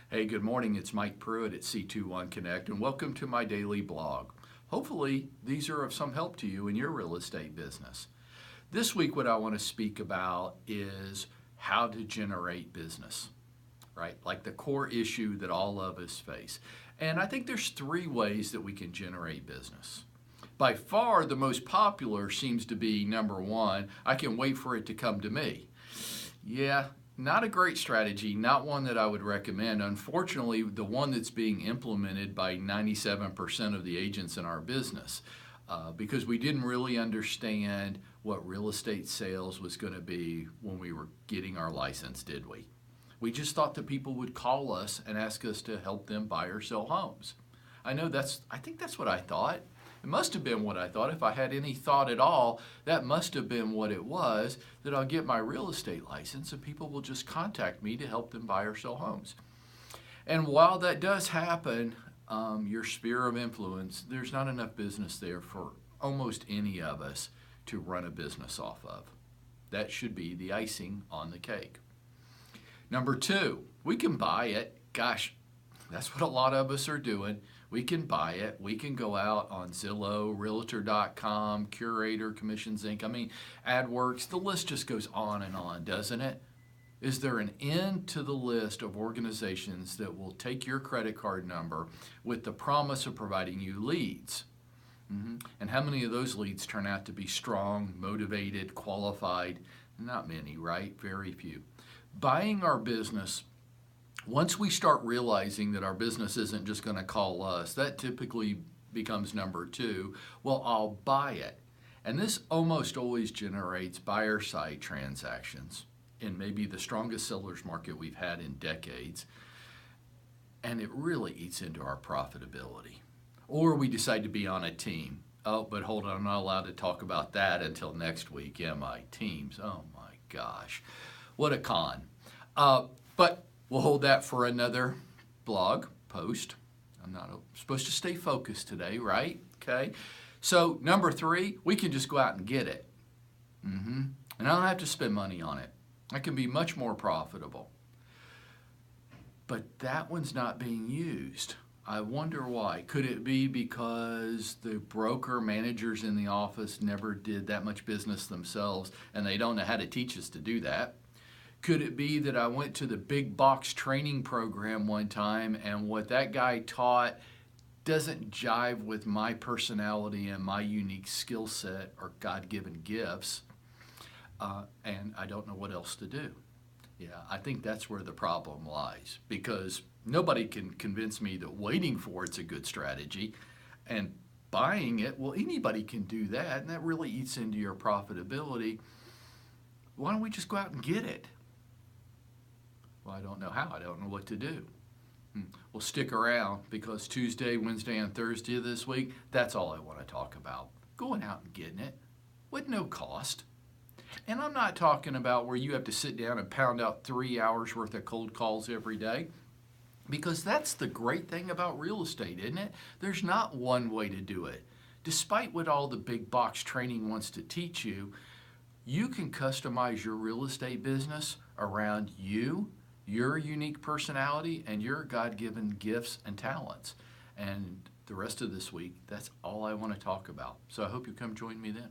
Hey, good morning. It's Mike Prewett at C21 Connect, and welcome to my daily blog. Hopefully, these are of some help to you in your real estate business. This week, what I want to speak about is how to generate business, right? Like the core issue that all of us face. And I think there's three ways that we can generate business. By far, the most popular seems to be number one, I can wait for it to come to me. Yeah, not a great strategy, not one that I would recommend. Unfortunately, the one that's being implemented by 97% of the agents in our business, because we didn't really understand what real estate sales was going to be when we were getting our license, did we? We just thought that people would call us and ask us to help them buy or sell homes. I think that's what I thought. It must have been what I thought. If I had any thought at all, that must have been what it was, that I'll get my real estate license and people will just contact me to help them buy or sell homes. And while that does happen, your sphere of influence, there's not enough business there for almost any of us to run a business off of. That should be the icing on the cake. Number two, we can buy it. Gosh, that's what a lot of us are doing. We can buy it. We can go out on Zillow, Realtor.com, Curator, Commissions Inc. AdWorks. The list just goes on and on, doesn't it? Is there an end to the list of organizations that will take your credit card number with the promise of providing you leads? And how many of those leads turn out to be strong, motivated, qualified? Not many, right? Very few. Buying our business, once we start realizing that our business isn't just going to call us, that typically becomes number two. Well, I'll buy it. And this almost always generates buyer side transactions in maybe the strongest sellers market we've had in decades. And it really eats into our profitability. Or we decide to be on a team. Oh, but hold on, I'm not allowed to talk about that until next week. Yeah, my teams. Oh my gosh. What a con. But we'll hold that for another blog post. I'm not supposed to stay focused today, right? Okay. So number three, we can just go out and get it. And I don't have to spend money on it. I can be much more profitable. But that one's not being used. I wonder why. Could it be because the broker managers in the office never did that much business themselves and they don't know how to teach us to do that? Could it be that I went to the big box training program one time and what that guy taught doesn't jive with my personality and my unique skill set or God-given gifts, and I don't know what else to do? Yeah, I think that's where the problem lies, because nobody can convince me that waiting for it's a good strategy, and buying it, well, anybody can do that, and that really eats into your profitability. Why don't we just go out and get it? Well, I don't know how. I don't know what to do. Well, stick around, because Tuesday, Wednesday, and Thursday of this week, that's all I want to talk about. Going out and getting it with no cost. And I'm not talking about where you have to sit down and pound out 3 hours worth of cold calls every day, because that's the great thing about real estate, isn't it? There's not one way to do it. Despite what all the big box training wants to teach you, you can customize your real estate business around you, your unique personality, and your God-given gifts and talents. And the rest of this week, that's all I want to talk about. So I hope you come join me then.